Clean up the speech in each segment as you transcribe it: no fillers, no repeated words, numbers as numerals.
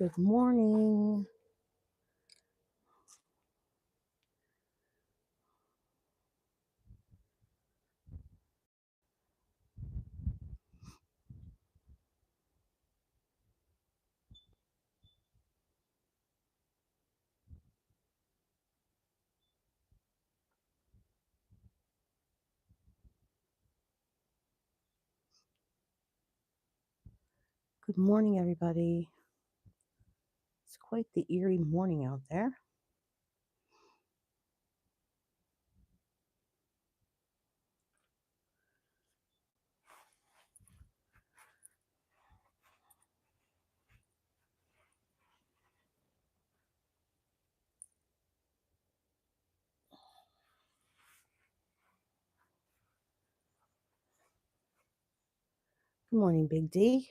Good morning. Good morning, everybody. It's quite the eerie morning out there. Good morning, Big D.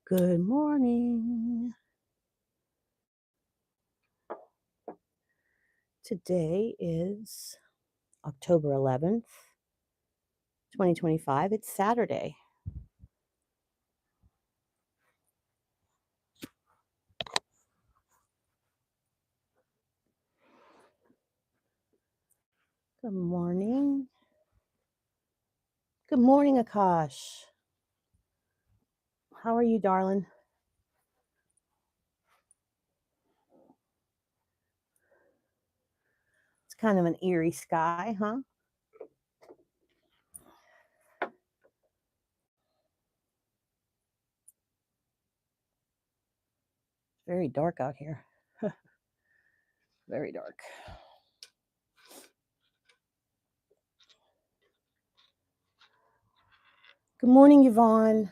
Good morning. Today is October 11th, 2025. It's Saturday. Good morning. Good morning, Akash. How are you, darling? It's kind of an eerie sky, huh? Very dark out here. Very dark. Good morning, Yvonne.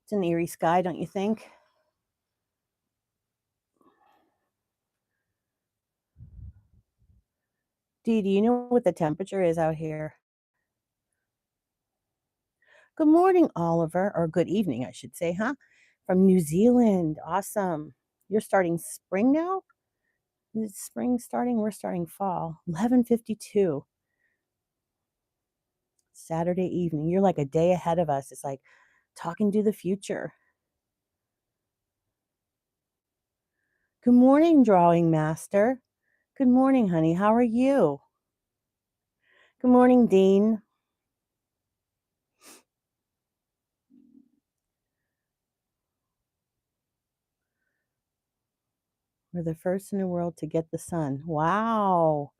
It's an eerie sky, don't you think? Dee, do you know what the temperature is out here? Good morning, Oliver, or good evening, I should say, huh? From New Zealand. Awesome. You're starting spring now? Is spring starting? We're starting fall. 11:52. Saturday evening. You're like a day ahead of us. It's like talking to the future. Good morning, drawing master. Good morning, honey. How are you? Good morning, Dean. We're the first in the world to get the sun. Wow.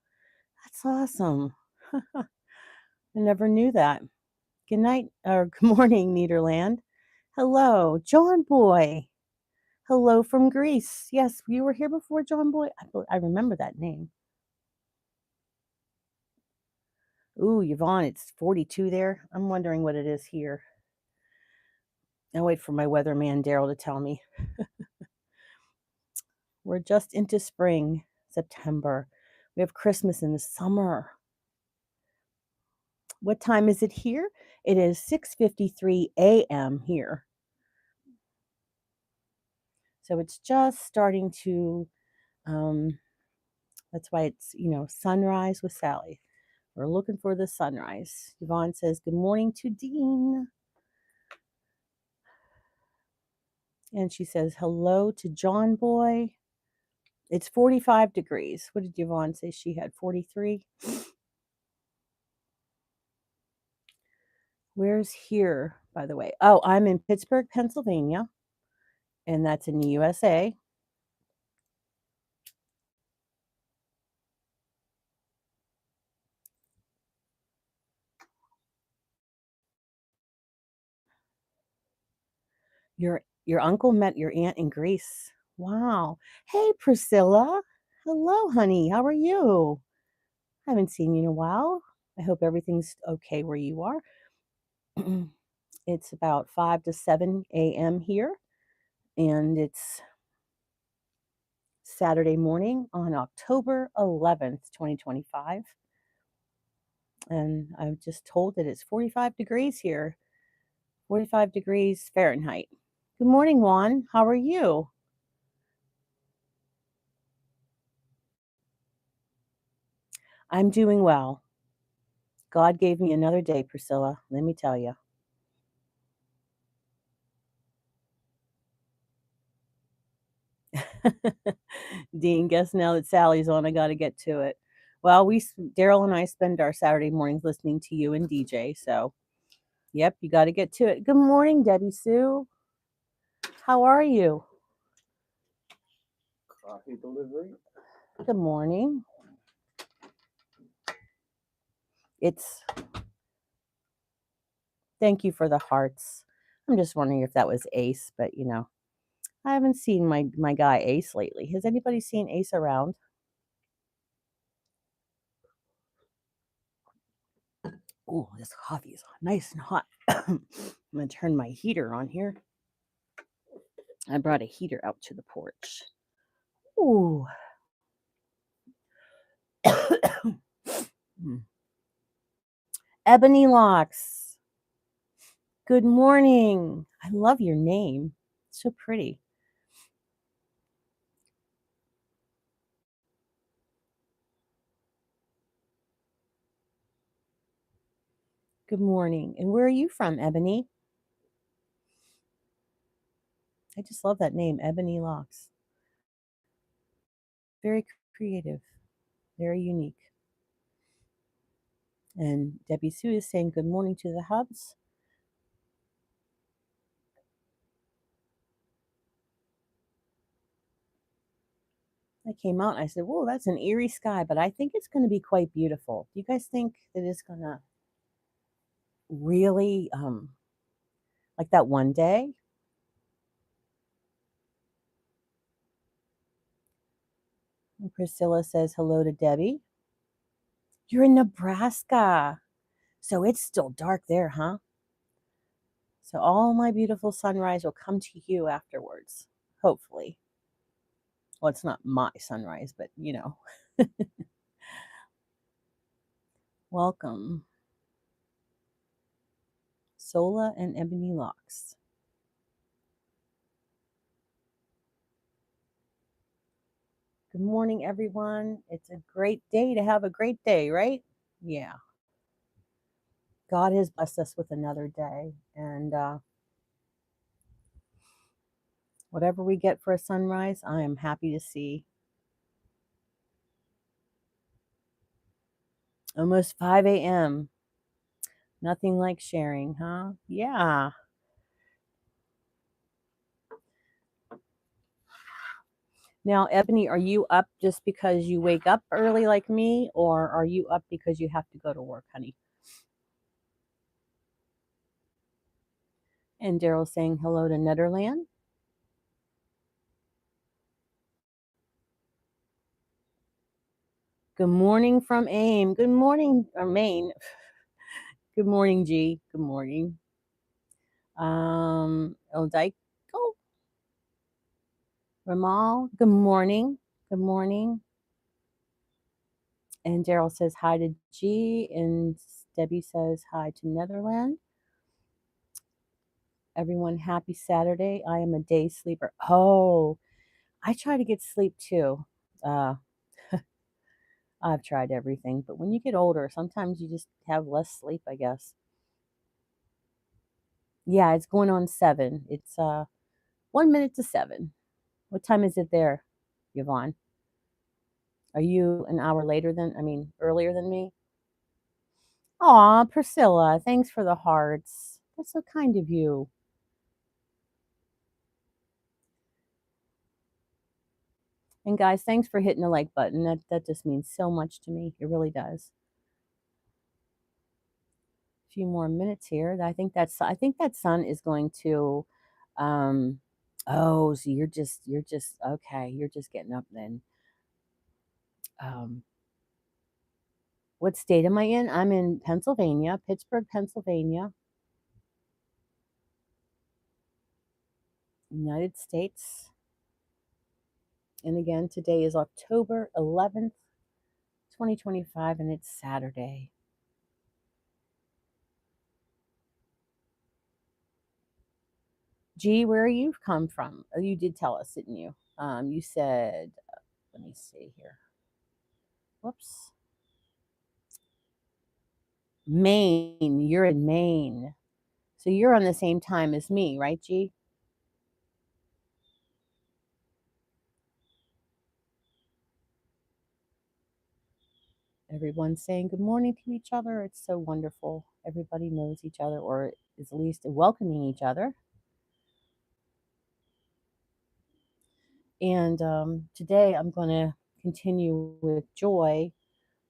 That's awesome. I never knew that. Good night or good morning, Nederland. Hello, John Boy. Hello from Greece. Yes, you were here before, John Boy. I remember that name. Ooh, Yvonne, it's 42 there. I'm wondering what it is here. I'll wait for my weatherman, Daryl, to tell me. We're just into spring, September. We have Christmas in the summer. What time is it here? It is 6:53 a.m. here. So it's just starting to, that's why it's, sunrise with Sally. We're looking for the sunrise. Yvonne says, good morning to Dean. And she says, hello to John Boy. It's 45 degrees. What did Yvonne say? She had 43. Where's here, by the way? Oh, I'm in Pittsburgh, Pennsylvania. And that's in the USA. Your uncle met your aunt in Greece. Wow. Hey, Priscilla. Hello, honey. How are you? I haven't seen you in a while. I hope everything's okay where you are. It's about 5 to 7 a.m. here, and it's Saturday morning on October 11th, 2025. And I'm just told that it's 45 degrees here, 45 degrees Fahrenheit. Good morning, Juan. How are you? I'm doing well. God gave me another day, Priscilla, let me tell you. Dean, guess now that Sally's on, I got to get to it. Well, Daryl and I spend our Saturday mornings listening to you and DJ. So, yep, you got to get to it. Good morning, Debbie Sue. How are you? Coffee delivery. Good morning. It's Thank you for the hearts. I'm just wondering if that was Ace, but I haven't seen my guy Ace lately. Has anybody seen Ace around? Oh, this coffee is nice and hot. I'm gonna turn my heater on here. I brought a heater out to the porch. Ooh. Ebony Locks. Good morning. I love your name. It's so pretty. Good morning. And where are you from, Ebony? I just love that name, Ebony Locks. Very creative, very unique. And Debbie Sue is saying good morning to the hubs. I came out and I said, whoa, that's an eerie sky, but I think it's going to be quite beautiful. Do you guys think that it's going to really, like that one day? And Priscilla says hello to Debbie. You're in Nebraska. So it's still dark there, huh? So all my beautiful sunrise will come to you afterwards, hopefully. Well, it's not my sunrise, but welcome. Sola and Ebony Locks. Good morning, everyone. It's a great day to have a great day, right? Yeah. God has blessed us with another day. And whatever we get for a sunrise, I am happy to see. Almost 5 a.m. Nothing like sharing, huh? Yeah. Now, Ebony, are you up just because you wake up early like me, or are you up because you have to go to work, honey? And Daryl saying hello to Netherland. Good morning from AIM. Good morning, Maine. Good morning, G. Good morning. Eldiko, Ramal. Good morning. Good morning. And Daryl says hi to G, and Debbie says hi to Netherland. Everyone, happy Saturday. I am a day sleeper. Oh, I try to get sleep too. Uh, I've tried everything, but when you get older, sometimes you just have less sleep, I guess. Yeah, it's going on 7. It's 1 minute to 7. What time is it there, Yvonne? Are you an hour earlier than me? Aw, Priscilla, thanks for the hearts. That's so kind of you. And guys, thanks for hitting the like button. That just means so much to me. It really does. A few more minutes here. I think that sun is going to oh, so you're just okay. You're just getting up then. Um What state am I in? I'm in Pennsylvania, Pittsburgh, Pennsylvania, United States. And again, today is October 11th, 2025, and it's Saturday. Gee, where you come from? Oh, you did tell us, didn't you? You said, let me see here. Whoops. Maine. You're in Maine. So you're on the same time as me, right, G? Everyone's saying good morning to each other. It's so wonderful. Everybody knows each other or is at least welcoming each other. And today I'm going to continue with Joy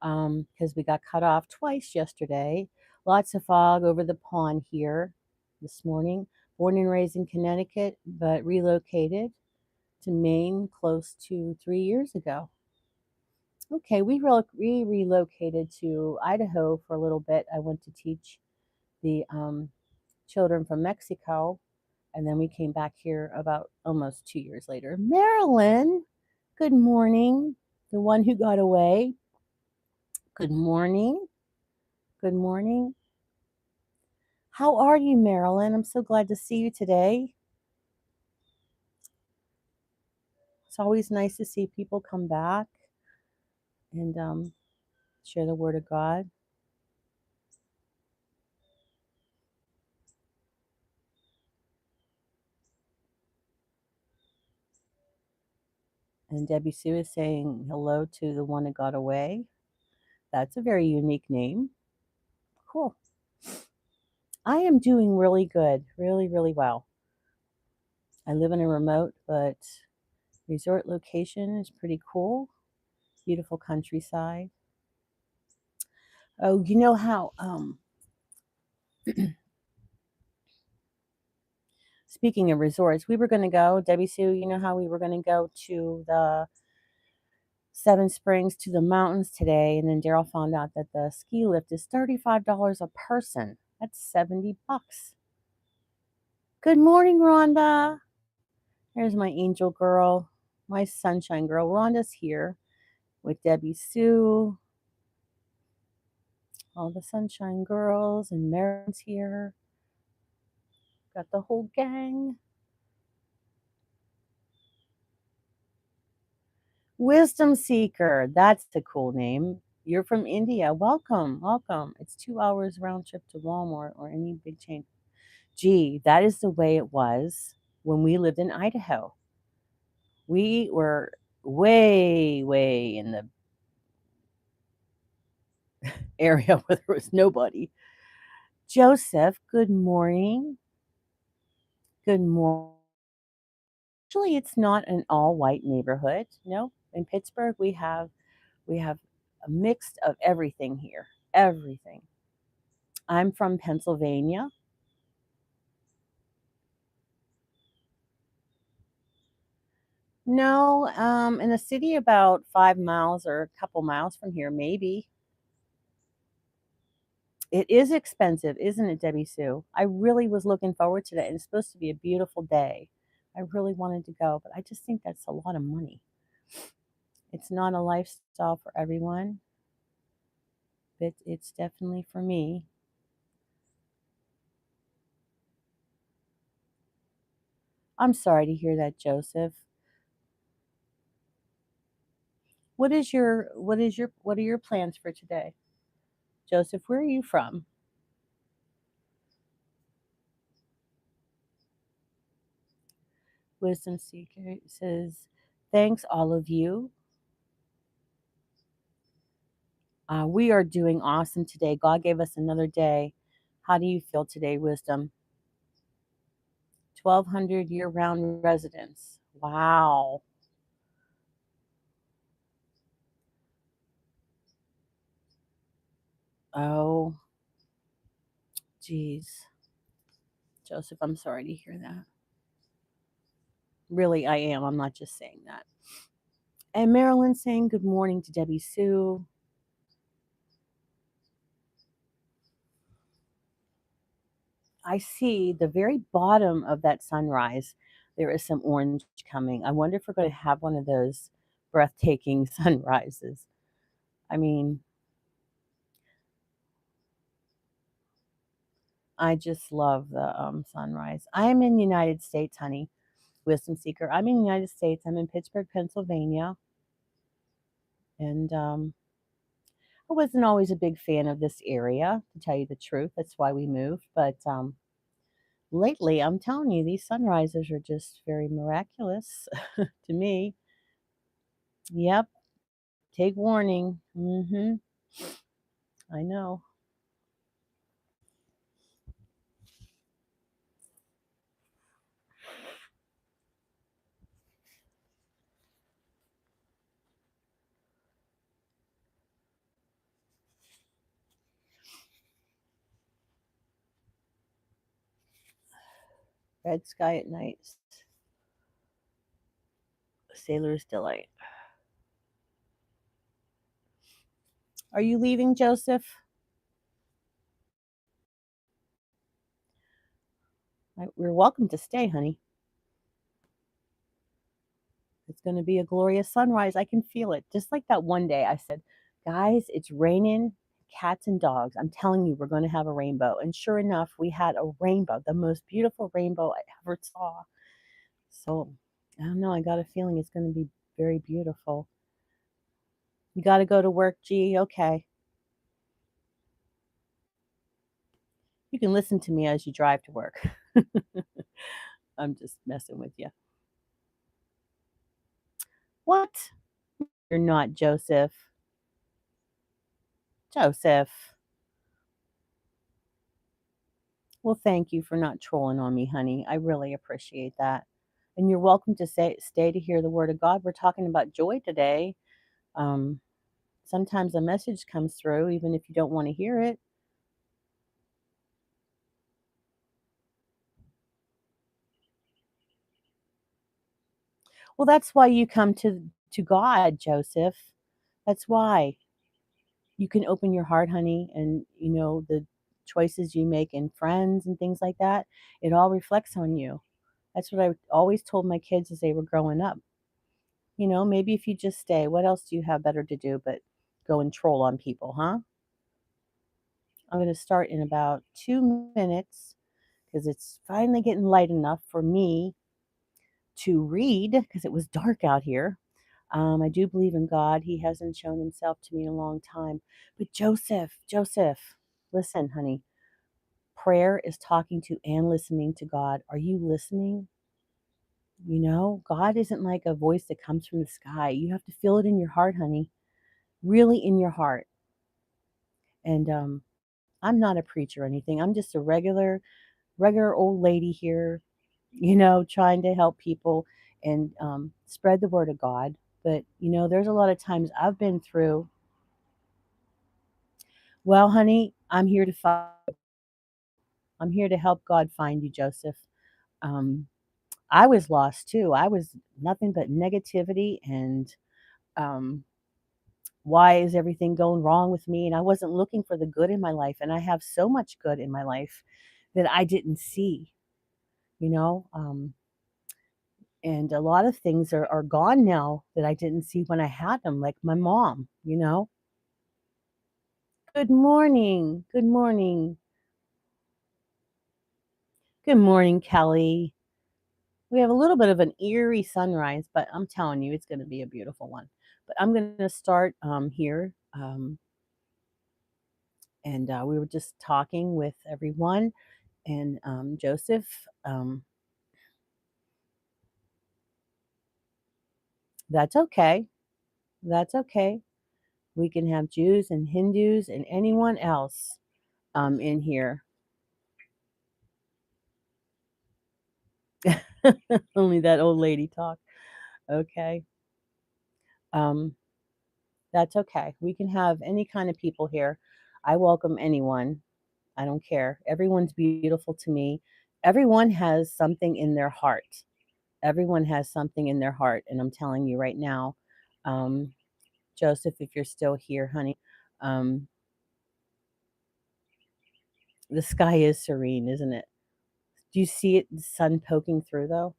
because we got cut off twice yesterday. Lots of fog over the pond here this morning. Born and raised in Connecticut, but relocated to Maine close to 3 years ago. Okay, we relocated to Idaho for a little bit. I went to teach the children from Mexico, and then we came back here about almost 2 years later. Marilyn, good morning. The one who got away. Good morning. Good morning. How are you, Marilyn? I'm so glad to see you today. It's always nice to see people come back and share the word of God. And Debbie Sue is saying hello to the one that got away. That's a very unique name. Cool. I am doing really good, really, really well. I live in a remote but resort location. It's pretty cool. Beautiful countryside. Oh, you know how speaking of resorts, we were going to go, Debbie Sue, you know how we were going to go to the Seven Springs to the mountains today, and then Daryl found out that the ski lift is $35 a person. That's $70. Good morning, Rhonda. There's my angel girl, my sunshine girl. Rhonda's here with Debbie Sue, all the sunshine girls, and Mary's here. Got the whole gang. Wisdom Seeker. That's a cool name. You're from India. Welcome, welcome. It's 2 hours round trip to Walmart or any big chain. Gee, that is the way it was when we lived in Idaho. We were way, way in the area where there was nobody. Joseph, good morning. Good morning. Actually, it's not an all-white neighborhood. No, in Pittsburgh we have a mix of everything here. Everything. I'm from Pennsylvania. No, in a city about 5 miles or a couple miles from here, maybe. It is expensive, isn't it, Debbie Sue? I really was looking forward to that. And it's supposed to be a beautiful day. I really wanted to go, but I just think that's a lot of money. It's not a lifestyle for everyone, but it's definitely for me. I'm sorry to hear that, Joseph. What are your plans for today? Joseph, where are you from? Wisdom Seeker says, thanks all of you. We are doing awesome today. God gave us another day. How do you feel today, Wisdom? 1,200 year-round residents. Wow. Oh, geez. Joseph, I'm sorry to hear that. Really, I am. I'm not just saying that. And Marilyn saying good morning to Debbie Sue. I see the very bottom of that sunrise, there is some orange coming. I wonder if we're gonna have one of those breathtaking sunrises. I mean, I just love the, sunrise. I'm in United States, honey, wisdom seeker. I'm in United States. I'm in Pittsburgh, Pennsylvania, and, I wasn't always a big fan of this area, to tell you the truth. That's why we moved, but, lately, I'm telling you, these sunrises are just very miraculous to me. Yep, take warning. Mhm, I know. Red sky at night, sailor's delight. Are you leaving, Joseph? You're welcome to stay, honey. It's gonna be a glorious sunrise. I can feel it. Just like that one day I said, "Guys, it's raining cats and dogs. I'm telling you, we're gonna have a rainbow." And sure enough, we had a rainbow, the most beautiful rainbow I ever saw. So, I don't know, I got a feeling it's gonna be very beautiful. You gotta go to work, G? Okay. You can listen to me as you drive to work. I'm just messing with you. What? You're not, Joseph. Joseph. Well, thank you for not trolling on me, honey. I really appreciate that. And you're welcome to stay to hear the word of God. We're talking about joy today. Um, Sometimes a message comes through, even if you don't want to hear it. Well, that's why you come to God, Joseph. That's why you can open your heart, honey, and the choices you make in friends and things like that. It all reflects on you. That's what I always told my kids as they were growing up. Maybe if you just stay, what else do you have better to do but go and troll on people, huh? I'm going to start in about 2 minutes because it's finally getting light enough for me to read because it was dark out here. I do believe in God. He hasn't shown himself to me in a long time. But Joseph, listen, honey. Prayer is talking to and listening to God. Are you listening? God isn't like a voice that comes from the sky. You have to feel it in your heart, honey, really in your heart. And I'm not a preacher or anything. I'm just a regular old lady here, trying to help people and spread the word of God. But there's a lot of times I've been through. Well, honey, I'm here to help God find you, Joseph. Um, I was lost too. I was nothing but negativity and um, why is everything going wrong with me? And I wasn't looking for the good in my life. And I have so much good in my life that I didn't see, you know. And a lot of things are gone now that I didn't see when I had them, like my mom. Good morning. Good morning. Good morning, Kelly. We have a little bit of an eerie sunrise, but I'm telling you, it's going to be a beautiful one. But I'm going to start here. And we were just talking with everyone. And Joseph, that's okay. That's okay. We can have Jews and Hindus and anyone else in here. Only that old lady talk. Okay. Um, that's okay. We can have any kind of people here. I welcome anyone. I don't care. Everyone's beautiful to me. Everyone has something in their heart. Everyone has something in their heart. And I'm telling you right now, um, Joseph, if you're still here, honey, um, the sky is serene, isn't it? Do you see it, the sun poking through though?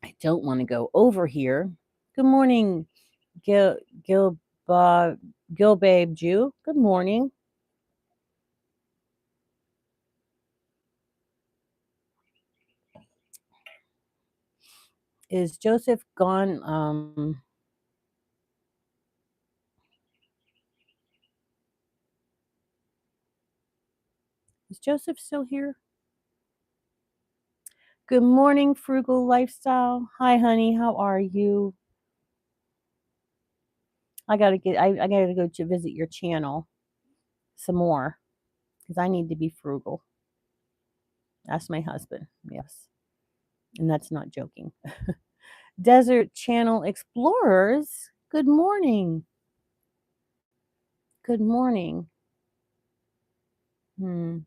I don't want to go over here. Good morning, Gil Gil Gil Babe Jew. Good morning. Is Joseph gone? Is Joseph still here? Good morning, Frugal Lifestyle. Hi, honey. How are you? I gotta go to visit your channel some more because I need to be frugal. That's my husband. Yes. And that's not joking. Desert Channel Explorers. Good morning. Good morning. Hmm.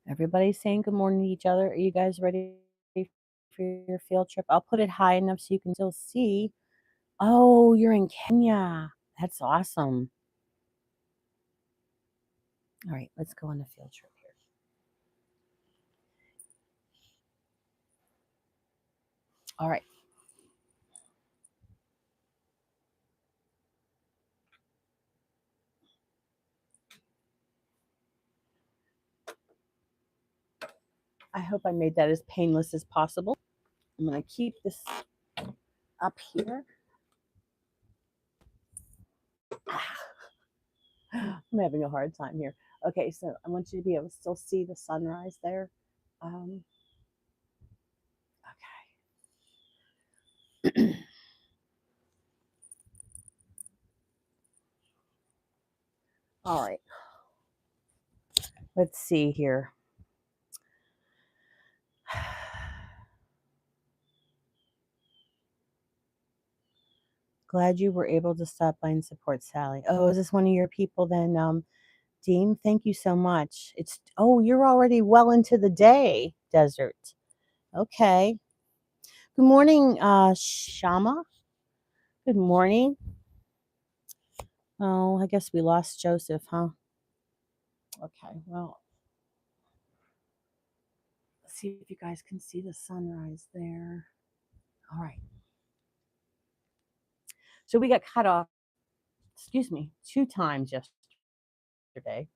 Everybody's saying good morning to each other. Are you guys ready for your field trip? I'll put it high enough so you can still see. Oh, you're in Kenya. That's awesome. All right, let's go on a field trip here. All right. I hope I made that as painless as possible. I'm going to keep this up here. I'm having a hard time here. Okay, so I want you to be able to still see the sunrise there. Um, okay. All right. Let's see here. Glad you were able to stop by and support Sally. Oh, is this one of your people then, Dean? Thank you so much. You're already well into the day, Desert. Okay. Good morning, Shama. Good morning. Oh, I guess we lost Joseph, huh? Okay, well, let's see if you guys can see the sunrise there. All right. So we got cut off, excuse me, 2 times yesterday.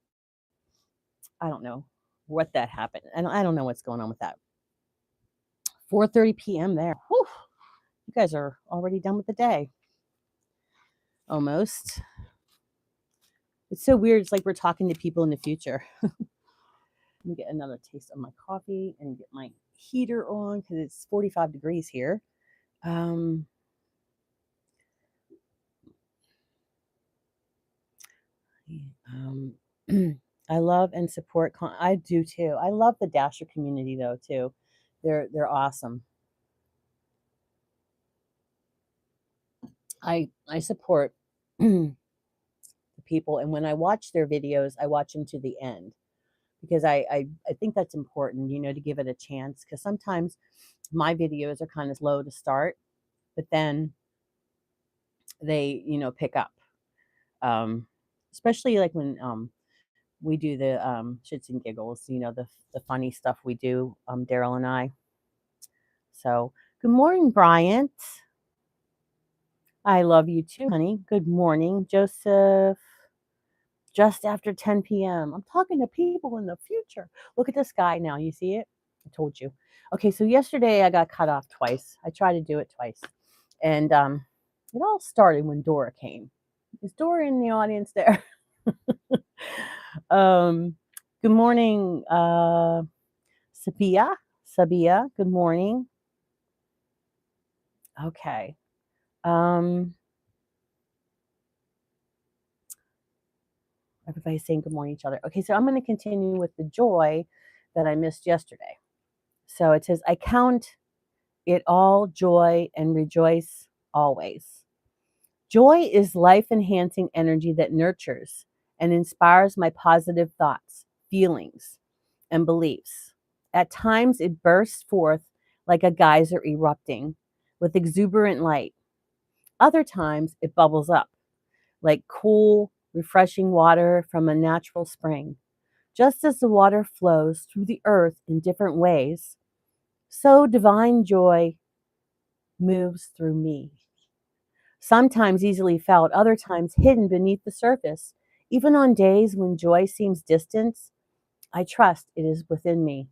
I don't know what that happened. And I don't know what's going on with that. 4:30 p.m. there. Whew, you guys are already done with the day. Almost. It's so weird. It's like we're talking to people in the future. Let me get another taste of my coffee and get my heater on because it's 45 degrees here. Um, um, I love and support. I do too. I love the Dasher community though too. They're awesome. I support the people, and when I watch their videos, I watch them to the end because I think that's important, to give it a chance. Because sometimes my videos are kind of slow to start, but then they pick up. Um, Especially like when we do the shits and giggles, the funny stuff we do, Daryl and I. So good morning, Bryant. I love you too, honey. Good morning, Joseph. Just after 10 p.m. I'm talking to people in the future. Look at the sky now. You see it? I told you. Okay, so yesterday I got cut off twice. I tried to do it twice. And it all started when Dora came. Is Dora in the audience there? um, good morning, Sabia. Sabia, good morning. Okay. Um, Everybody's saying good morning to each other. Okay, so I'm going to continue with the joy that I missed yesterday. So it says, I count it all joy and rejoice always. Joy is life enhancing energy that nurtures and inspires my positive thoughts, feelings, and beliefs. At times, it bursts forth like a geyser erupting with exuberant light. Other times it bubbles up like cool, refreshing water from a natural spring. Just as the water flows through the earth in different ways, so divine joy moves through me. Sometimes easily felt, other times hidden beneath the surface. Even on days when joy seems distant, I trust it is within me.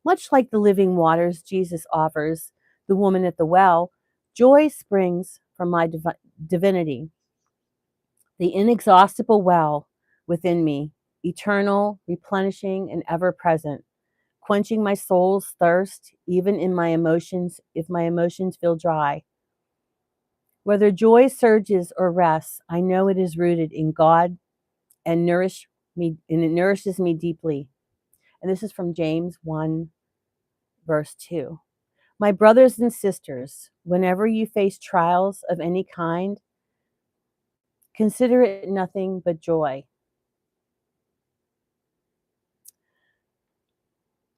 Much like the living waters Jesus offers the woman at the well, joy springs from my divinity, the inexhaustible well within me, eternal, replenishing, and ever present, quenching my soul's thirst, even in my emotions, if my emotions feel dry. Whether joy surges or rests, I know it is rooted in God and it nourishes me deeply. And this is from James 1, verse 2. My brothers and sisters, whenever you face trials of any kind, consider it nothing but joy.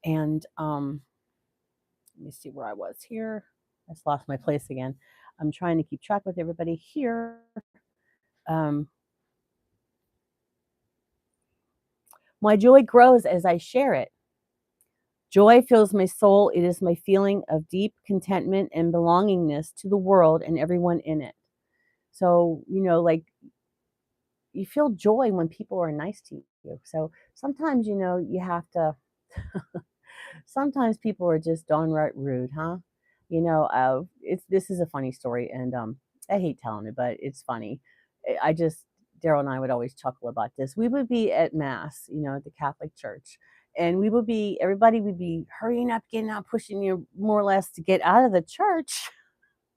And let me see where I was here. I just lost my place again. I'm trying to keep track with everybody here. Um, my joy grows as I share it. Joy fills my soul. It is my feeling of deep contentment and belongingness to the world and everyone in it. So, like you feel joy when people are nice to you. So sometimes, you have to, sometimes people are just downright rude, huh? This is a funny story, and I hate telling it, but it's funny. I just Daryl and I would always chuckle about this. We would be at mass, at the Catholic Church, and everybody would be hurrying up, getting out, pushing you more or less to get out of the church.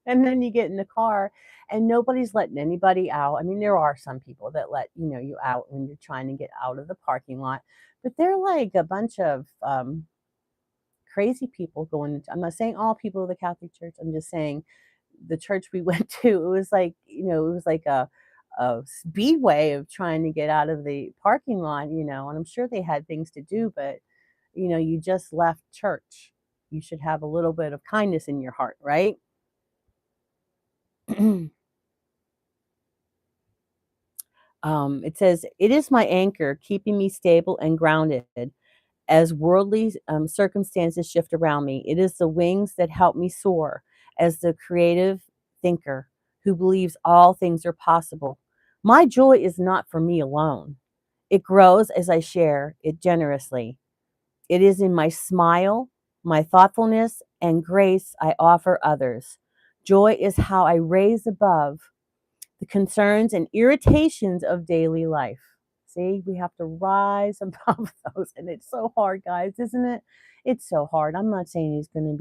And then you get in the car and nobody's letting anybody out. I mean, there are some people that let, you out when you're trying to get out of the parking lot, but they're like a bunch of crazy people going into, I'm not saying all people of the Catholic Church. I'm just saying the church we went to, it was like, it was like a speedway of trying to get out of the parking lot, and I'm sure they had things to do, but you just left church. You should have a little bit of kindness in your heart, right? It says, it is my anchor keeping me stable and grounded as worldly circumstances shift around me. It is the wings that help me soar as the creative thinker who believes all things are possible. My joy is not for me alone. It grows as I share it generously. It is in my smile, my thoughtfulness, and grace I offer others. Joy is how I raise above the concerns and irritations of daily life. See, we have to rise above those. And it's so hard, guys, isn't it? It's so hard. I'm not saying it's gonna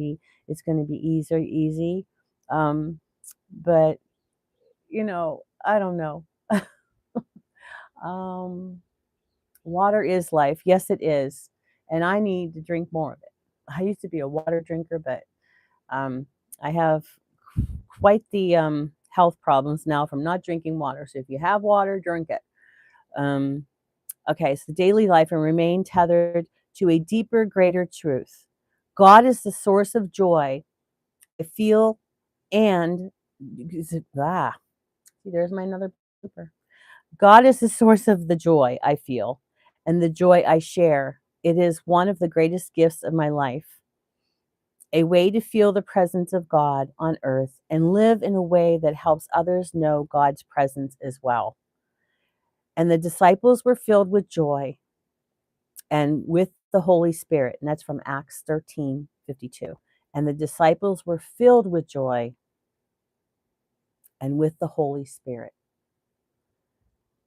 be easy. Um, but I don't know. um, Water is life. Yes, it is. And I need to drink more of it. I used to be a water drinker, but um, I have quite the health problems now from not drinking water. So if you have water, drink it. Um, okay, so daily life and remain tethered to a deeper, greater truth. God is the source of joy. I feel and ah, see, there's my another blooper. God is the source of the joy I feel and the joy I share. It is one of the greatest gifts of my life, a way to feel the presence of God on earth and live in a way that helps others know God's presence as well. And the disciples were filled with joy and with the Holy Spirit. And that's from Acts 13:52. And the disciples were filled with joy and with the Holy Spirit.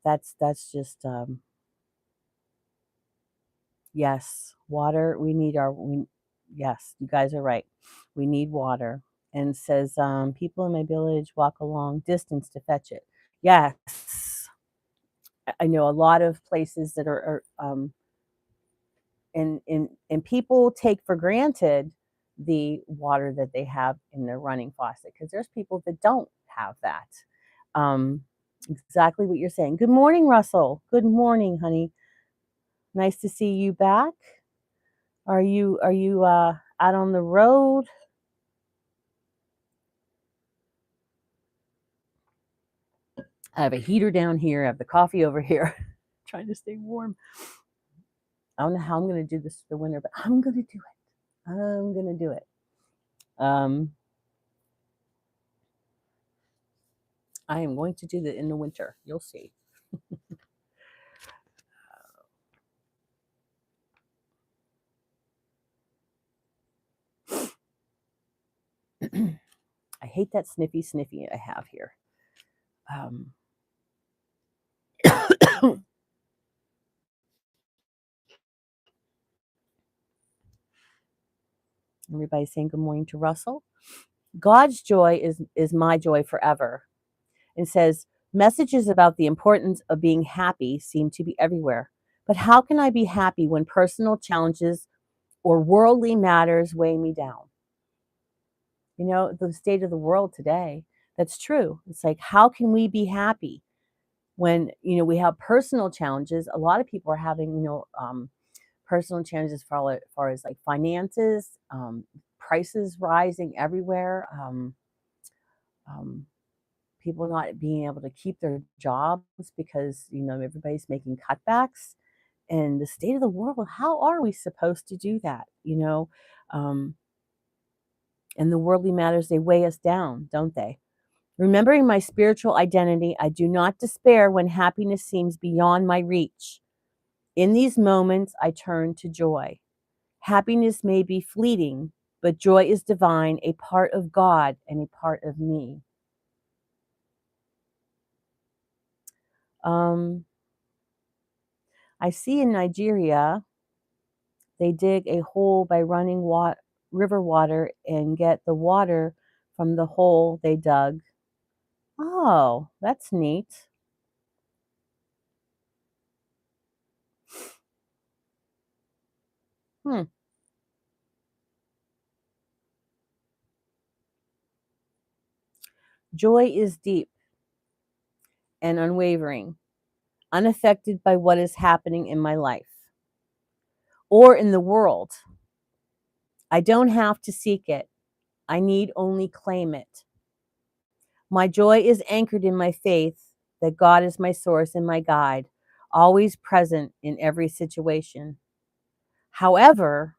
That's just yes, water. Yes, you guys are right. We need water. And it says, people in my village walk a long distance to fetch it. Yes, I know a lot of places that are and people take for granted the water that they have in their running faucet because there's people that don't have that. Um, exactly what you're saying. Good morning, Russell. Good morning, honey. Nice to see you back. Are you out on the road. I have a heater down here. I have the coffee over here. Trying to stay warm. I don't know how I'm going to do this for the winter, but I'm going to do it. I'm going to do it. I am going to do that in the winter. You'll see. I hate that sniffy I have here. Everybody's saying good morning to Russell. God's joy is my joy forever. And says, messages about the importance of being happy seem to be everywhere. But how can I be happy when personal challenges or worldly matters weigh me down? You know, the state of the world today, that's true. It's like, how can we be happy when, we have personal challenges? A lot of people are having, personal challenges far as like finances, prices rising everywhere, people not being able to keep their jobs because, everybody's making cutbacks. And the state of the world, how are we supposed to do that? Um, and the worldly matters, they weigh us down, don't they? Remembering my spiritual identity, I do not despair when happiness seems beyond my reach. In these moments, I turn to joy. Happiness may be fleeting, but joy is divine, a part of God and a part of me. I see in Nigeria, they dig a hole by running river water and get the water from the hole they dug. Oh, that's neat. Hmm. Joy is deep and unwavering, unaffected by what is happening in my life or in the world. I don't have to seek it. I need only claim it. My joy is anchored in my faith that God is my source and my guide, always present in every situation. However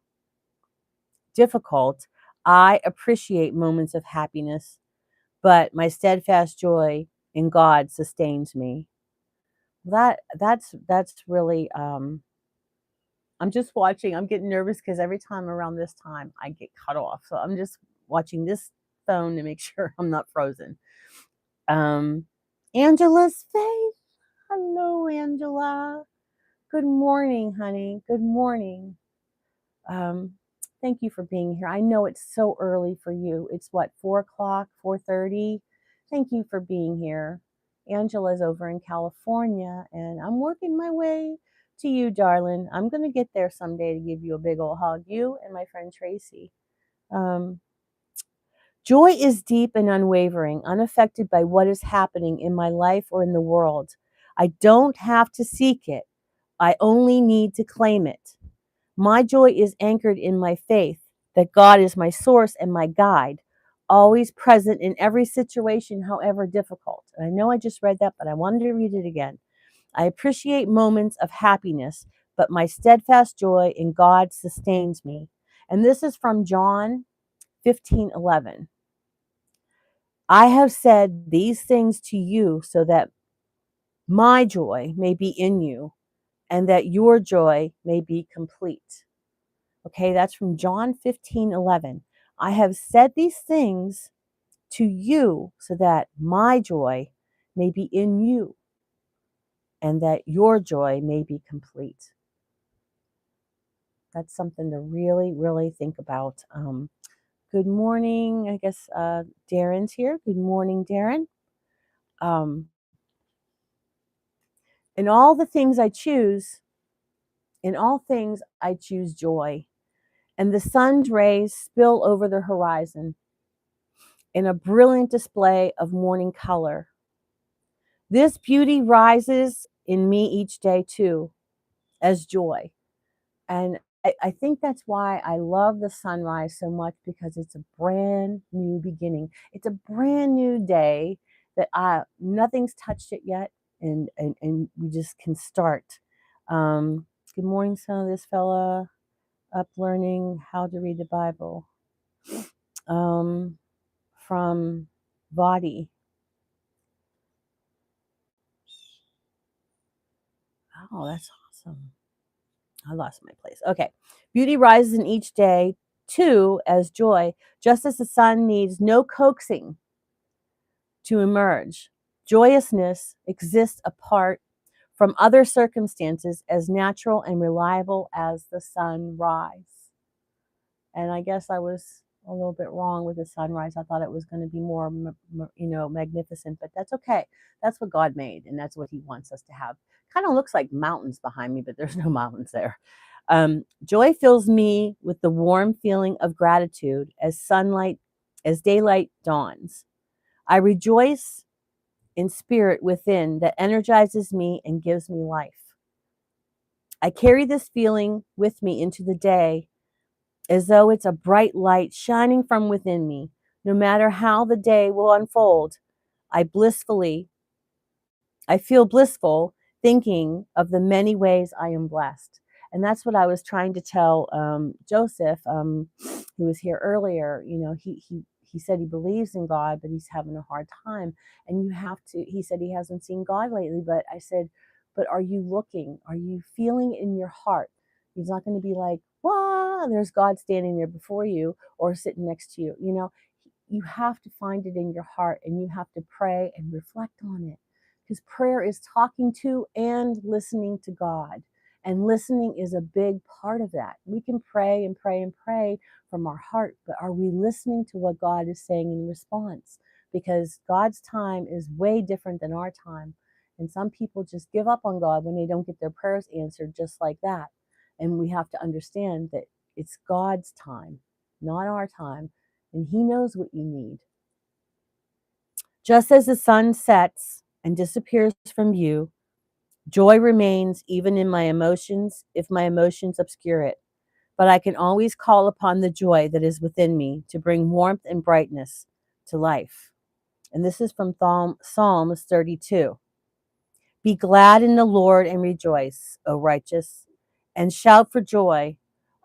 difficult, I appreciate moments of happiness, but my steadfast joy in God sustains me. That's really I'm just watching. I'm getting nervous because every time around this time I get cut off. So I'm just watching this phone to make sure I'm not frozen. Um Angela's face. Hello, Angela. Good morning, honey. Good morning. Um, Thank you for being here. I know it's so early for you. It's what, 4 o'clock, 4:30? Thank you for being here. Angela's over in California, and I'm working my way to you, darling. I'm going to get there someday to give you a big old hug, you and my friend Tracy. Um, Joy is deep and unwavering, unaffected by what is happening in my life or in the world. I don't have to seek it. I only need to claim it. My joy is anchored in my faith that God is my source and my guide, always present in every situation, however difficult. And I know I just read that, but I wanted to read it again. I appreciate moments of happiness, but my steadfast joy in God sustains me. And this is from John 15:11. I have said these things to you so that my joy may be in you and that your joy may be complete. Okay, that's from John 15:11. I have said these things to you so that my joy may be in you and that your joy may be complete. That's something to really, really think about. Good morning. I guess Darren's here. Good morning, Darren. Um, in all the things I choose, in all things I choose joy. And the sun's rays spill over the horizon in a brilliant display of morning color. This beauty rises in me each day too, as joy. And I think that's why I love the sunrise so much, because it's a brand new beginning. It's a brand new day that nothing's touched it yet, and we just can start. Um, Good morning, son of this fella up learning how to read the Bible. Um, from Vadi. Oh, that's awesome. I lost my place. Okay. Beauty rises in each day, too, as joy, just as the sun needs no coaxing to emerge. Joyousness exists apart from other circumstances, as natural and reliable as the sunrise. And I guess I was a little bit wrong with the sunrise. I thought it was going to be more, magnificent, but that's okay. That's what God made, and that's what He wants us to have. Kind of looks like mountains behind me, but there's no mountains there. Joy fills me with the warm feeling of gratitude as daylight dawns. I rejoice in spirit within that energizes me and gives me life. I carry this feeling with me into the day as though it's a bright light shining from within me. No matter how the day will unfold, I blissfully, I feel blissful thinking of the many ways I am blessed. And that's what I was trying to tell Joseph, who was here earlier. He said he believes in God, but he's having a hard time. And you have to, he said he hasn't seen God lately, but I said, but are you looking? Are you feeling in your heart? He's not going to be like, wow, there's God standing there before you or sitting next to you. You have to find it in your heart, and you have to pray and reflect on it, because prayer is talking to and listening to God. And listening is a big part of that. We can pray and pray and pray from our heart, but are we listening to what God is saying in response? Because God's time is way different than our time. And some people just give up on God when they don't get their prayers answered just like that. And we have to understand that it's God's time, not our time, and He knows what you need. Just as the sun sets and disappears from view, joy remains even in my emotions if my emotions obscure it. But I can always call upon the joy that is within me to bring warmth and brightness to life. And this is from Psalms 32. Be glad in the Lord and rejoice, O righteous, and shout for joy,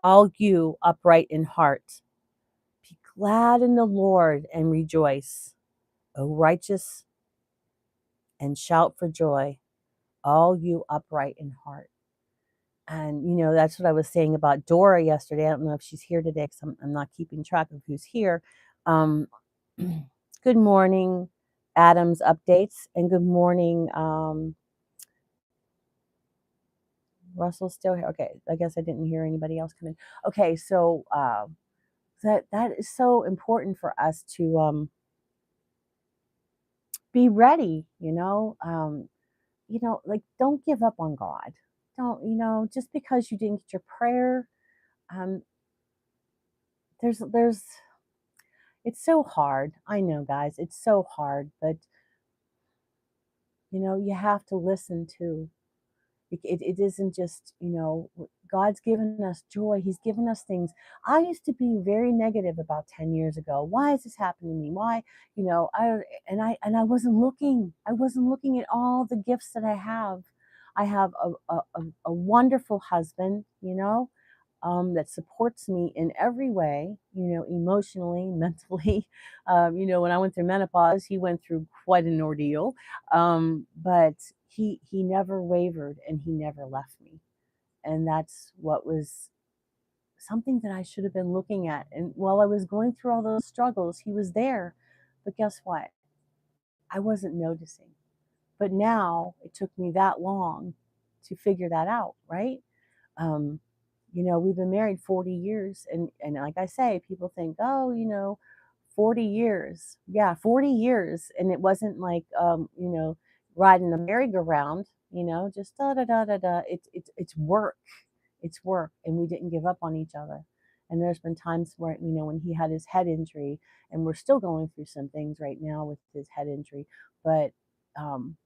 all you upright in heart. Be glad in the Lord and rejoice, O righteous, and shout for joy, all you upright in heart. And, that's what I was saying about Dora yesterday. I don't know if she's here today because I'm not keeping track of who's here. Um, Good morning, Adam's updates, and good morning, Russell's still here. Okay, I guess I didn't hear anybody else come in. Okay, so that is so important for us to be ready. Like, don't give up on God. Don't, just because you didn't get your prayer. Um, there's It's so hard. I know, guys, it's so hard, but you have to listen too. It isn't just, God's given us joy. He's given us things. I used to be very negative about 10 years ago. Why is this happening to me? Why, I wasn't looking. I wasn't looking at all the gifts that I have. I have a wonderful husband, that supports me in every way, emotionally, mentally. When I went through menopause, he went through quite an ordeal, but he never wavered and he never left me. And that's what was something that I should have been looking at. And while I was going through all those struggles, he was there. But guess what? I wasn't noticing. But now it took me that long to figure that out, right? Um, we've been married 40 years. And like I say, people think, oh, 40 years. Yeah, 40 years. And it wasn't like, riding the merry-go-round, just da da da da da. It's work. It's work. And we didn't give up on each other. And there's been times where, when he had his head injury, and we're still going through some things right now with his head injury, but um,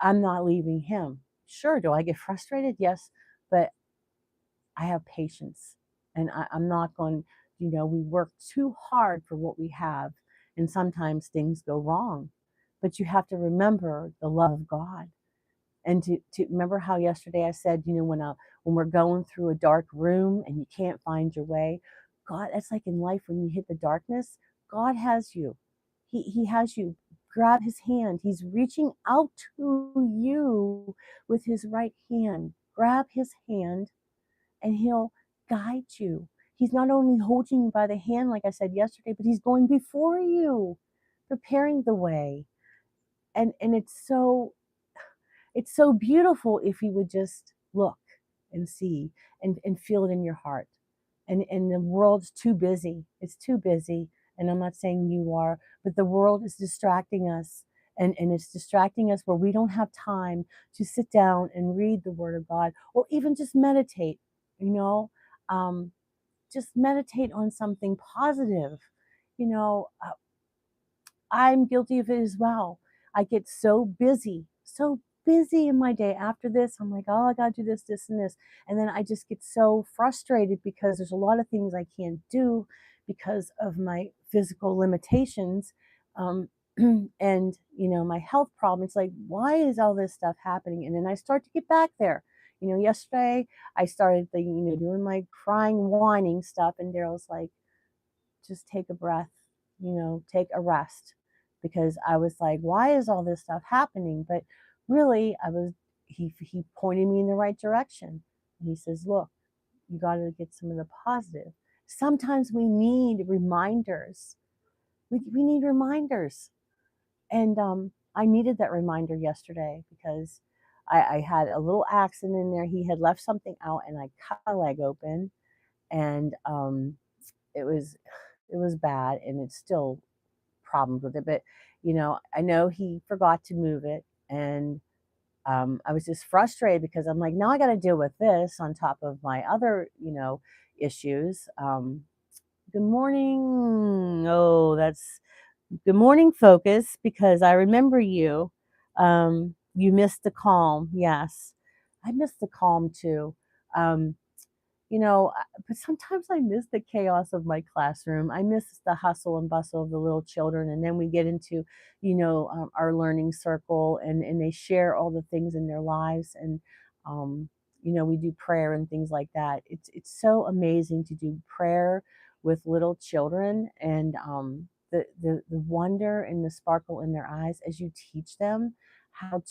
I'm not leaving him. Sure, do I get frustrated? Yes. But I have patience, and I'm not going, we work too hard for what we have, and sometimes things go wrong. But you have to remember the love of God. And to remember how yesterday I said, when we're going through a dark room and you can't find your way, God, it's like in life when you hit the darkness, God has you. He has you. Grab his hand. He's reaching out to you with his right hand. Grab his hand and he'll guide you. He's not only holding you by the hand, like I said yesterday, but he's going before you, preparing the way. And it's so beautiful if you would just look and see and feel it in your heart. And the world's too busy. It's too busy. And I'm not saying you are, but the world is distracting us. And it's distracting us where we don't have time to sit down and read the Word of God or even just meditate, you know, um, just meditate on something positive. You know, I'm guilty of it as well. I get so busy in my day. After this, I'm like, oh, I got to do this, this, and this. And then I just get so frustrated because there's a lot of things I can't do because of my physical limitations. And, my health problem. It's like, why is all this stuff happening? And then I start to get back there. Yesterday I started doing my crying, whining stuff. And Daryl's like, just take a breath, take a rest. Because I was like, why is all this stuff happening? But really, he pointed me in the right direction. And he says, look, you got to get some of the positive. Sometimes we need reminders. We need reminders. And I needed that reminder yesterday because I had a little accident in there. He had left something out and I cut my leg open. And it was it was bad, and it's still problems with it. But I know he forgot to move it, and I was just frustrated because I'm like, now I got to deal with this on top of my other issues. Good morning. Oh, that's good morning, Focus, because I remember you. You missed the calm. Yes, I missed the calm too. Um, but sometimes I miss the chaos of my classroom. I miss the hustle and bustle of the little children. And then we get into, our learning circle and they share all the things in their lives. And, um, we do prayer and things like that. It's so amazing to do prayer with little children and the wonder and the sparkle in their eyes as you teach them how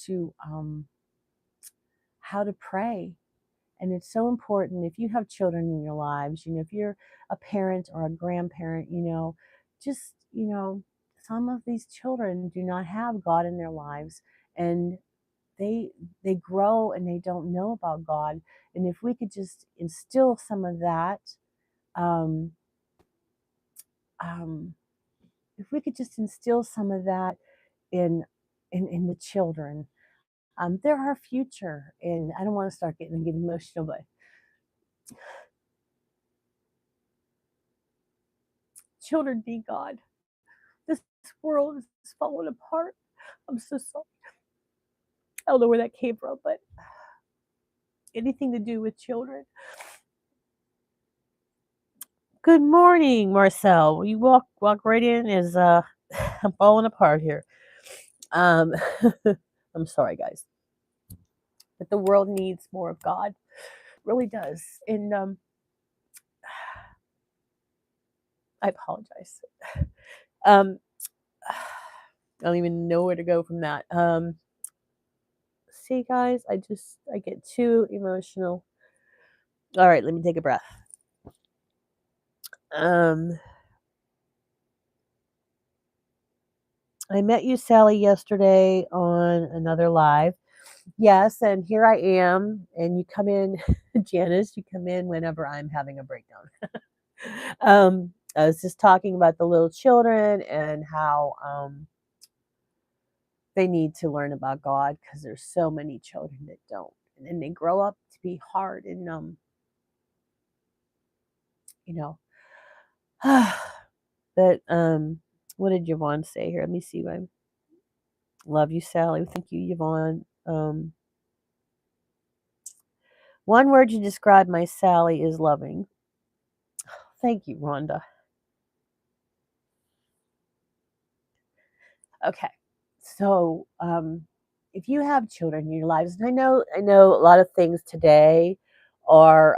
to pray. And it's so important if you have children in your lives, if you're a parent or a grandparent, just, some of these children do not have God in their lives and they they grow and they don't know about God. And if we could just instill some of that, um, um, if we could just instill some of that in in the children, they're our future. And I don't want to start getting emotional, but children need God. This world is falling apart. I'm so sorry. I don't know where that came from, but anything to do with children. Good morning, Marcel. You walk right in as I'm falling apart here. Um I'm sorry guys. But the world needs more of God. It really does. And I apologize. Um I don't even know where to go from that. See guys, I get too emotional. All right, let me take a breath. Um I met you, Sally, yesterday on another live. Yes, and here I am. And you come in, Janice, you come in whenever I'm having a breakdown. I was just talking about the little children and how they need to learn about God because there's so many children that don't. And then they grow up to be hard and, you know, but what did Yvonne say here? Let me see. I love you, Sally. Thank you, Yvonne. One word to describe my Sally is loving. Thank you, Rhonda. Okay. So, if you have children in your lives, and I know a lot of things today are,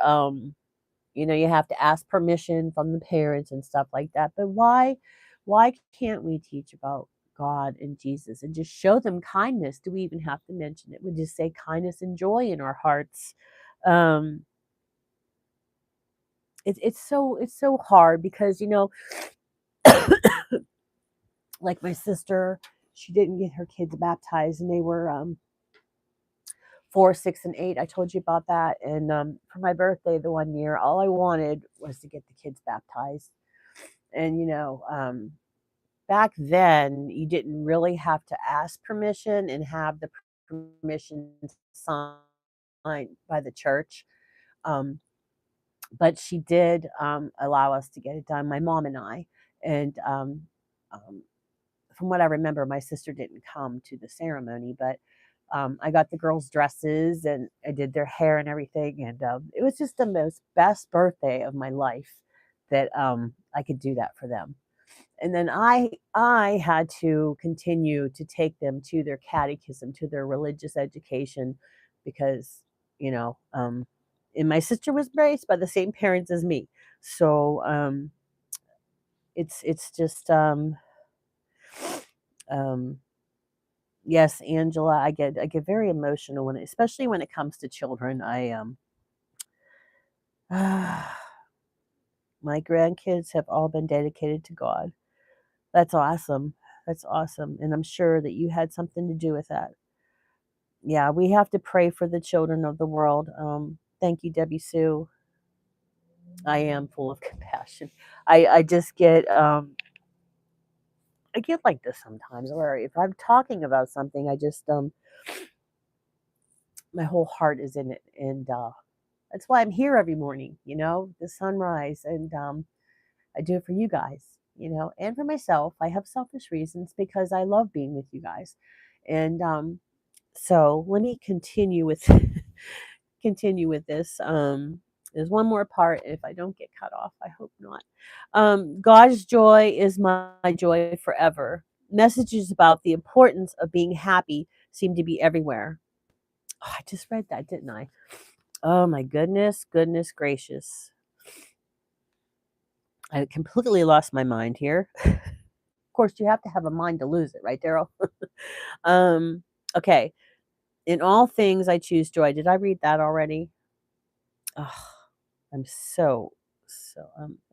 you have to ask permission from the parents and stuff like that. But why can't we teach about God and Jesus and just show them kindness? Do we even have to mention it? We just say kindness and joy in our hearts. Um, it's so hard because like my sister, she didn't get her kids baptized, and they were 4, 6, and 8. I told you about that. And for my birthday the one year, all I wanted was to get the kids baptized. And back then, you didn't really have to ask permission and have the permission signed by the church. Um, but she did allow us to get it done, my mom and I. And um, from what I remember, my sister didn't come to the ceremony, but I got the girls' dresses and I did their hair and everything. And it was just the most best birthday of my life that I could do that for them. And then I had to continue to take them to their catechism, to their religious education, because you know, um, and my sister was raised by the same parents as me, so it's just um, yes, Angela, I get very emotional especially when it comes to children. My grandkids have all been dedicated to God. That's awesome. That's awesome, and I'm sure that you had something to do with that. Yeah, we have to pray for the children of the world. Thank you, Debbie Sue. I am full of compassion. I just I get like this sometimes, where if I'm talking about something, I just my whole heart is in it, and that's why I'm here every morning. The sunrise, and I do it for you guys. And for myself. I have selfish reasons because I love being with you guys, and so let me continue with continue with this. There's one more part. If I don't get cut off, I hope not. God's joy is my joy forever. Messages about the importance of being happy seem to be everywhere. Oh, I just read that, didn't I? Oh my goodness gracious. I completely lost my mind here. Of course, you have to have a mind to lose it, right, Daryl? um, okay. In all things, I choose joy. Did I read that already? Oh, I'm so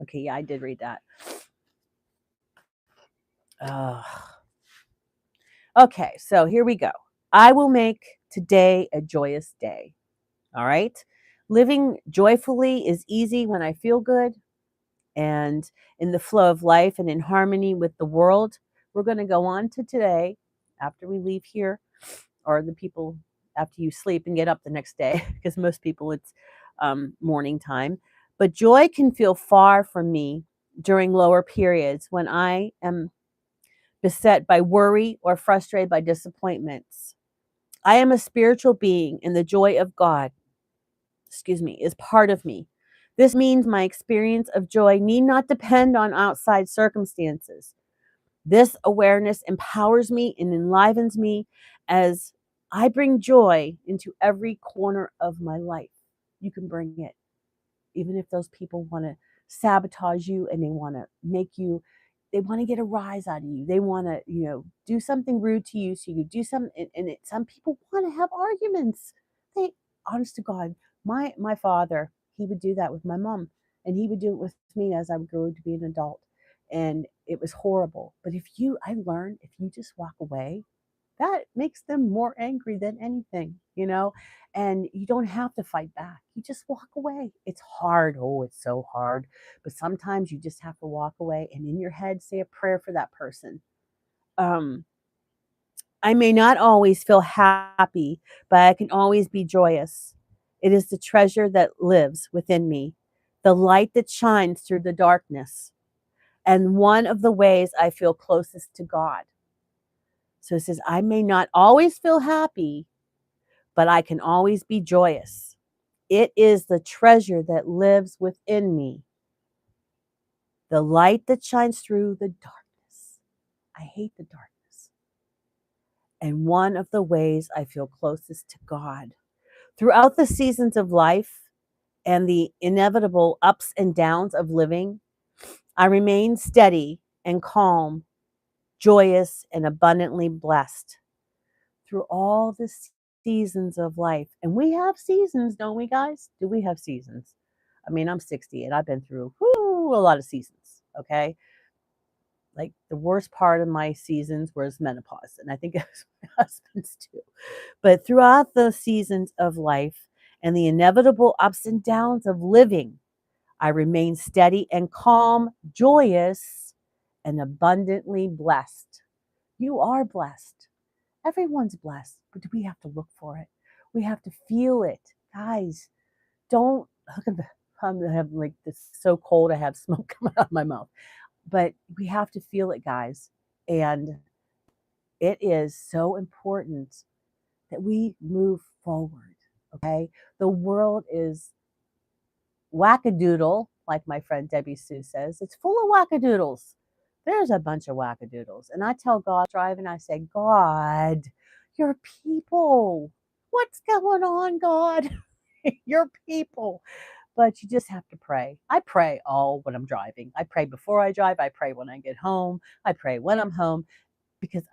okay, yeah, I did read that. Okay, so here we go. I will make today a joyous day. All right. Living joyfully is easy when I feel good and in the flow of life and in harmony with the world. We're going to go on to today after we leave here, or the people after you sleep and get up the next day, because most people it's morning time. But joy can feel far from me during lower periods when I am beset by worry or frustrated by disappointments. I am a spiritual being, and the joy of God, is part of me. This means my experience of joy need not depend on outside circumstances. This awareness empowers me and enlivens me as I bring joy into every corner of my life. You can bring it, even if those people want to sabotage you and they want to make you, they want to get a rise out of you. They want to, do something rude to you so you do something. Some people want to have arguments. They, honest to God, my father, he would do that with my mom, and he would do it with me as I grew to be an adult, and it was horrible. But I learned if you just walk away, that makes them more angry than anything. And you don't have to fight back. You just walk away. It's hard. Oh, it's so hard. But sometimes you just have to walk away and in your head say a prayer for that person. Um, I may not always feel happy, but I can always be joyous. It is the treasure that lives within me, the light that shines through the darkness, and one of the ways I feel closest to God. So it says, I may not always feel happy, but I can always be joyous. It is the treasure that lives within me, the light that shines through the darkness. I hate the darkness. And one of the ways I feel closest to God. Throughout the seasons of life and the inevitable ups and downs of living, I remain steady and calm, joyous and abundantly blessed through all the seasons of life. And we have seasons, don't we, guys? Do we have seasons? I mean, I'm 60 and I've been through a lot of seasons, okay? Like the worst part of my seasons was menopause, and I think it was my husband's too. But throughout the seasons of life and the inevitable ups and downs of living, I remain steady and calm, joyous, and abundantly blessed. You are blessed. Everyone's blessed, but we have to look for it. We have to feel it. Guys, don't look at the I have like this so cold I have smoke coming out of my mouth. But we have to feel it, guys. And it is so important that we move forward. Okay. The world is wackadoodle, like my friend Debbie Sue says. It's full of wackadoodles. There's a bunch of wackadoodles. And I tell God, driving, I say, God, your people. What's going on, God? Your people. But you just have to pray. I pray all when I'm driving. I pray before I drive. I pray when I get home. I pray when I'm home because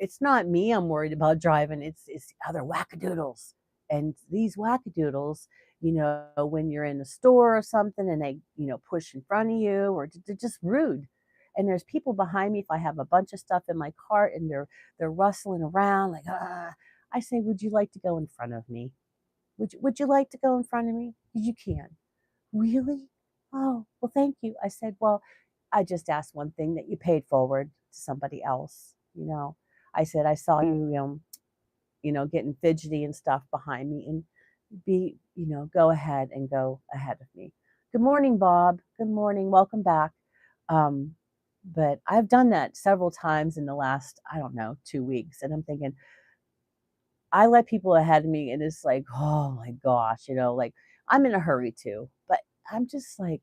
it's not me I'm worried about driving. It's other wackadoodles. And these wackadoodles, when you're in the store or something and they, push in front of you or they're just rude. And there's people behind me if I have a bunch of stuff in my cart and they're rustling around like I say, would you like to go in front of me? Would you like to go in front of me? You can. Really? Oh, well, thank you. I said, well, I just asked one thing that you paid forward to somebody else. I said, I saw you, getting fidgety and stuff behind me and go ahead and go ahead of me. Good morning, Bob. Good morning. Welcome back. Um, but I've done that several times in the last, I don't know, 2 weeks. And I'm thinking, I let people ahead of me and it's like, oh my gosh, like I'm in a hurry too. But I'm just like,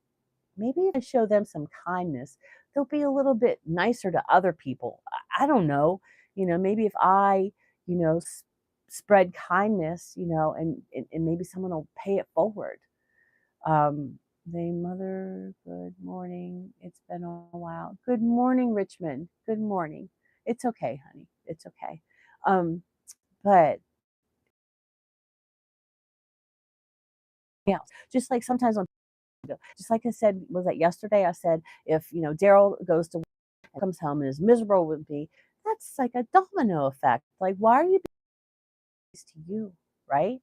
maybe if I show them some kindness, they'll be a little bit nicer to other people. I don't know. Maybe if I, you know, s- spread kindness, and maybe someone will pay it forward. They mother, good morning. It's been a while. Good morning, Richmond. Good morning. It's okay, honey. It's okay. But yeah, just like sometimes on just like I said, was that yesterday? I said if Daryl goes to work and comes home and is miserable with me, that's like a domino effect. Like, why are you being nice to you, right?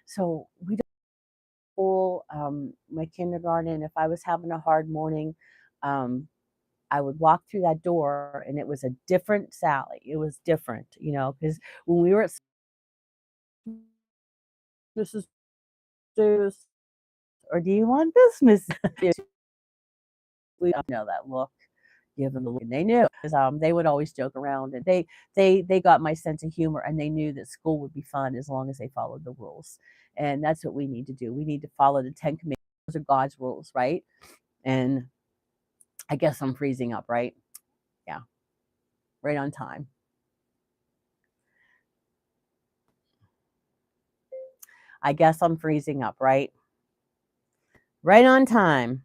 So we don't pull my kindergarten. If I was having a hard morning, um, I would walk through that door and it was a different Sally. It was different, because when we were at Mrs. Seuss, or do you want Christmas? We know that look. Give them the look, and they knew 'cause, they would always joke around, and they got my sense of humor, and they knew that school would be fun as long as they followed the rules, and that's what we need to do. We need to follow the 10 commandments. Those are God's rules, right? And I guess I'm freezing up, right? Yeah, right on time. I guess I'm freezing up, right? Right on time.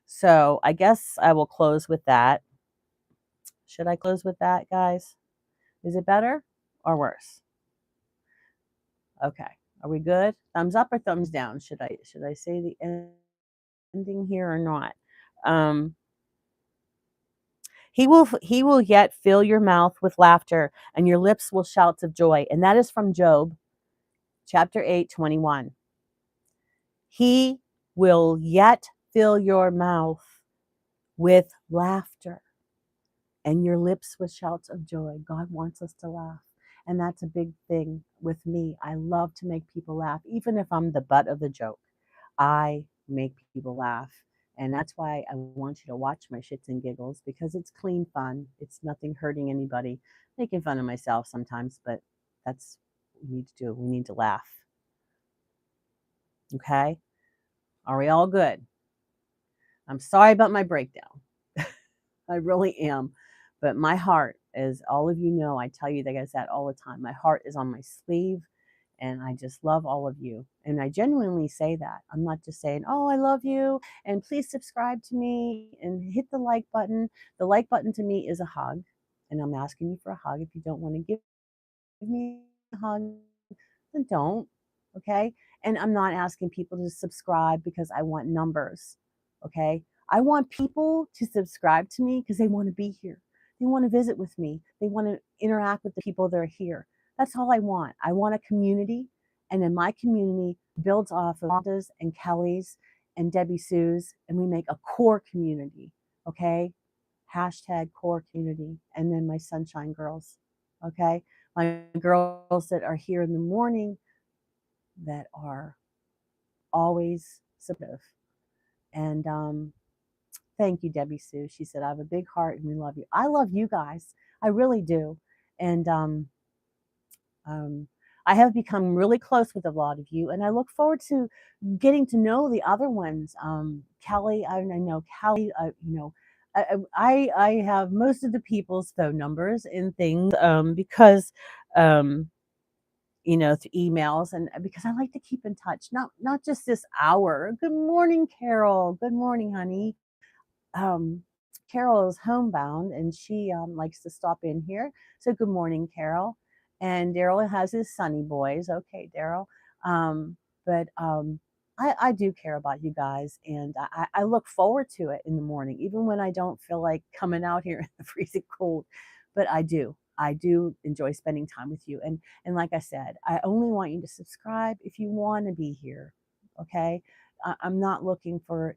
So I guess I will close with that. Should I close with that, guys? Is it better or worse? Okay. Are we good? Thumbs up or thumbs down? Should I say the ending here or not? Um, he will yet fill your mouth with laughter, and your lips will shouts of joy. And that is from Job chapter 8:21. He will yet fill your mouth with laughter and your lips with shouts of joy. God wants us to laugh. And that's a big thing with me. I love to make people laugh, even if I'm the butt of the joke. I make people laugh. And that's why I want you to watch my shits and giggles because it's clean fun. It's nothing hurting anybody. Making fun of myself sometimes, but That's what we need to do. We need to laugh. Okay? Are we all good? I'm sorry about my breakdown. I really am. But my heart, as all of you know, I tell you guys that all the time. My heart is on my sleeve, and I just love all of you. And I genuinely say that. I'm not just saying, oh, I love you, and please subscribe to me and hit the like button. The like button to me is a hug, and I'm asking you for a hug. If you don't want to give me a hug, then don't. Okay. And I'm not asking people to subscribe because I want numbers. Okay. I want people to subscribe to me because they want to be here. They want to visit with me. They want to interact with the people that are here. That's all I want. I want a community. And then my community builds off of Rhonda's and Kelly's and Debbie Sue's, and we make a core community. Okay. Hashtag core community. And then my sunshine girls. Okay. My girls that are here in the morning that are always supportive. And thank you, Debbie Sue. She said, I have a big heart and we love you. I love you guys. I really do. And um, I have become really close with a lot of you, and I look forward to getting to know the other ones. Kelly, I know Kelly, I have most of the people's phone numbers and things because um, through emails and because I like to keep in touch. Not just this hour. Good morning, Carol. Good morning, honey. Um, Carol is homebound and she likes to stop in here. So good morning, Carol. And Daryl has his sunny boys. Okay, Daryl. But I do care about you guys, and I look forward to it in the morning, even when I don't feel like coming out here in the freezing cold. But I do. I do enjoy spending time with you. And like I said, I only want you to subscribe if you want to be here. Okay. I'm not looking for,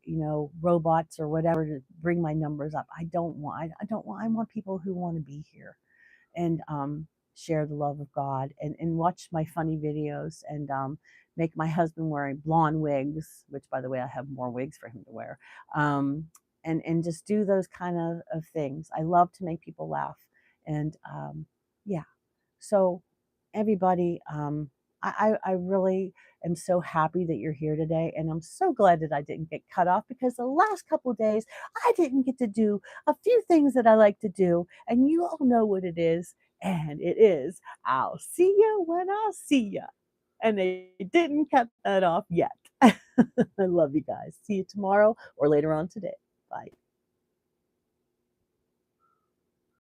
robots or whatever to bring my numbers up. I want people who want to be here and share the love of God and watch my funny videos and make my husband wearing blonde wigs, which by the way, I have more wigs for him to wear. Um, and just do those kind of things. I love to make people laugh. And yeah, so everybody, I really am so happy that you're here today. And I'm so glad that I didn't get cut off because the last couple of days I didn't get to do a few things that I like to do. And you all know what it is. And it is, I'll see you when I'll see you. And they didn't cut that off yet. I love you guys. See you tomorrow or later on today. Bye.